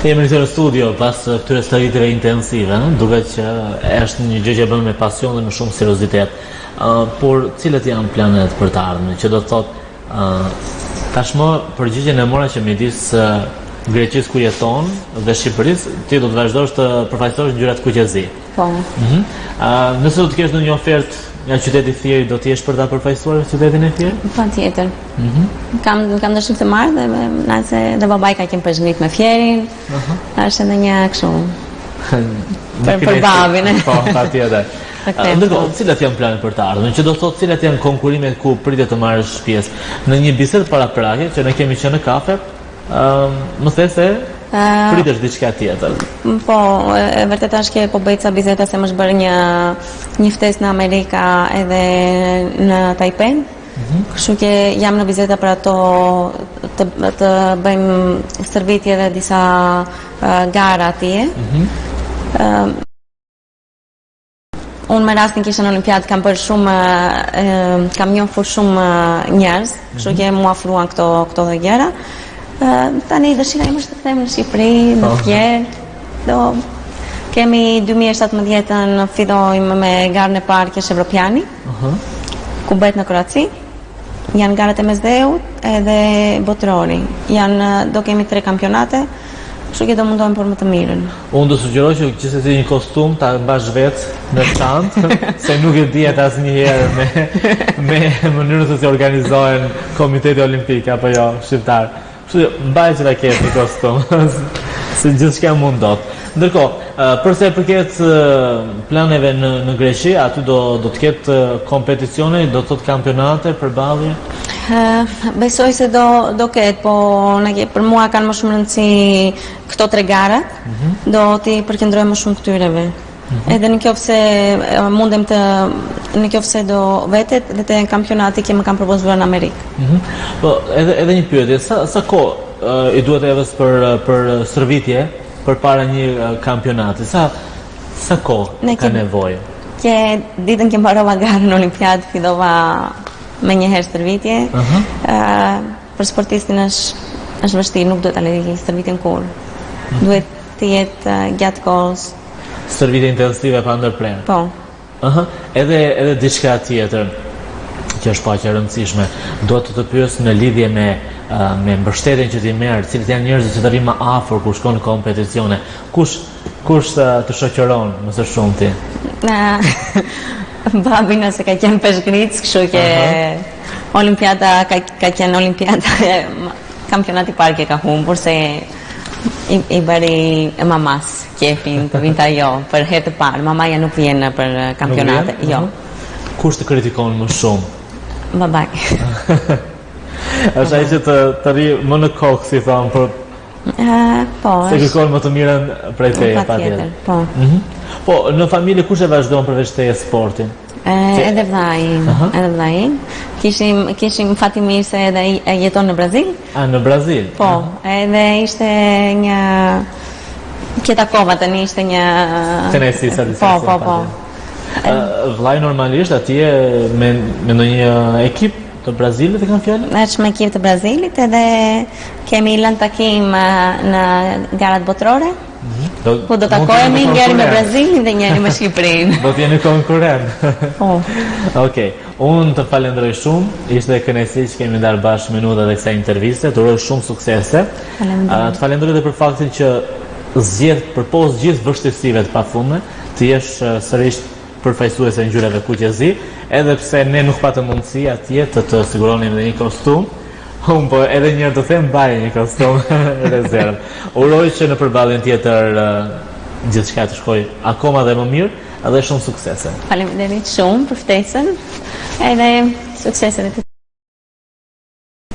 Jemi në studio pas këtyre stërvitjeve intensive, duket që është një gjë që bën me pasion dhe me shumë seriozitet. Por cilët janë planet për të ardhmen? Që do të thotë tashmë përgjigjen e mora që midis Greqisë ku jeton dhe Shqipërisë, ti do të vazhdosh të përfaqësosh ngjyrat kuqezi. Po. Nëse do të kesh ndonjë ofertë nga qyteti i Thierit, do të jesh për ta përfaqësuar qytetin e Thierit? Patjetër. Kam dëshirë të marr dhe nëse dhe babai ka qenë përshëndit me Fierin. Është edhe një kështu. Për babin. Po, patjetër. Ndërkohë, cilat janë planet për të ardhmen? Që do të thotë cilat janë konkurimet ku pritet të marrësh pjesë? Në një bisedë paraprake që ne kemi qenë në kafe, më the se pritesh diçka tjetër. Po, e vërtet është që po bëj ca bizeta se më është bërë një ftesë në Amerika edhe në Taipei. Kështu që jam në bizeta për ato të bëjmë stërvitje dhe disa gara atje. Unë me rastin kisha në Olimpiadë kam bërë shumë, kam njohur shumë njerëz, kështu që mu afruan këto dhe gjëra. Tani dëshira ime është të kthejmë në Shqipëri, në Fier. Kemi 2017-ën fillojmë me garën e parë që është Evropiani, ku bëhet në Kroaci. Janë garët e mesdheut edhe botërori. Do kemi 3 kampionate, kështu që do mundohem për më të mirën. Unë do sugjeroj që gjithsesi një kostum ta mbash vetë në çantë, se nuk e dihet asnjëherë me mënyrën se si organizohen Komiteti Olimpik apo jo shqiptar. Mbaj që ta ketë një kostum, se gjithçka mundot. Ndërkohë, përse përket planeve në Greqi, aty do të ketë kompeticione, do të thotë kampionate, përballje? Besoj se do ketë, po për mua kanë më shumë rëndësi këto 3 garat, do t'i përqendrojmë më shumë këtyreve. Edhe në qoftë se mundem në qoftë se do vetet dhe të kampionati që më kanë propozuar në Amerikë. Po, edhe një pyetje, sa kohë i duhet Evës për stërvitje përpara një kampionati? Sa kohë ka nevojë? Që ditën që mbarova garën në Olimpiadë fillova me një herë stërvitje. Për sportistin është vështirë, nuk duhet ta lejë stërvitjen kurrë. Duhet të jetë gjatë kohës. Stërvitje intensive pa ndërprerje. Po. Edhe diçka tjetër që është pak e rëndësishme, do të pyes në lidhje me mbështetjen që ti merr, cilët janë njerëzit që të rrinë më afër kur shkon në kompeticione. Kush të shoqëron më së shumti? Babi nëse ka qenë peshkric, kështu që Olimpiada ka qenë Olimpiada, kampionati i parë që ka humbur se i bëri mamas kefin të vinte ajo për herë të parë. Mamaja nuk vjen për kampionate, jo. Kush të kritikon më shumë? Babai. Është ai që të rri më në kokë, si thonë, për po. Se kërkon më të mirën prej teje, patjetër. Po. Po, në familje kush e vazhdon përveç teje sportin? Edhe vllai. Kishim fatimirë se edhe jeton në Brazil. Në Brazil? Po, edhe ishte një Kjetakova tani ishte një tenesi sa disa. Po. Vllai normalisht atje me ndonjë ekip të Brazilit e kanë fjalë? Është me ekip të Brazilit edhe kemi lënë takim në garat botërore. Po do takohemi njëri me Brazilin dhe njëri me Shqipërinë. Do të jeni konkurrent. Po. Okej. Unë të falenderoj shumë. Ishte kënaqësi që kemi ndarë bashkë minutat e kësaj interviste. Të uroj shumë suksese. Të falenderoj edhe për faktin që zgjedh përpos gjithë vështirësive të pafundme, të jesh sërish përfaqësuese ngjyrave kuqezi, edhe pse ne nuk patëm mundësi atje të siguronim dhe një kostum. Unë po edhe njërë të them baje një kostum rezervë. Uroj që në përballjen tjetër gjithçka të shkojë akoma dhe më mirë, edhe shumë suksese. Faleminderit shumë për ftesën, edhe suksese të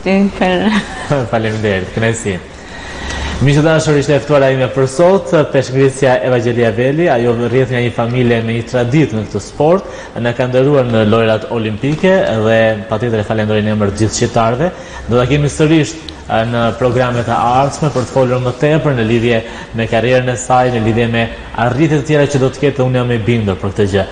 ty për... Faleminderit, kënaqësi. Miqtë dashur, ishte e ftuara ime për sot, peshngricja Evangelia Veli, ajo rrjedh nga një familje me një traditë në këtë sport, na ka nderuar në lojrat olimpike dhe patjetër e falenderoj në emër të gjithë shqiptarëve. Do ta kemi sërish në programet e ardhshme për të folur më tepër në lidhje me karrierën e saj, në lidhje me arritjet e tjera që do të ketë, unë jam i bindur për këtë gjë.